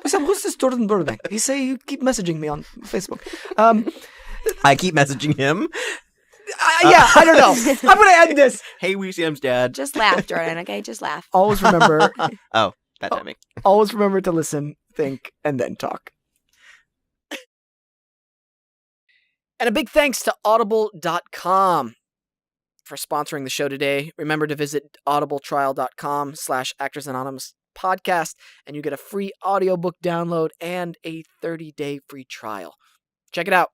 So, who's this Jordan Burbank? He say you keep messaging me on Facebook. I keep messaging him. I don't know. I'm gonna end this. Hey, Sam's dad. Just laugh, Jordan, okay? Just laugh. Always remember. Oh, bad timing. Always remember to listen, think, and then talk. And a big thanks to Audible.com for sponsoring the show today. Remember to visit audibletrial.com/Actors Anonymous podcast, and you get a free audiobook download and a 30-day free trial. Check it out.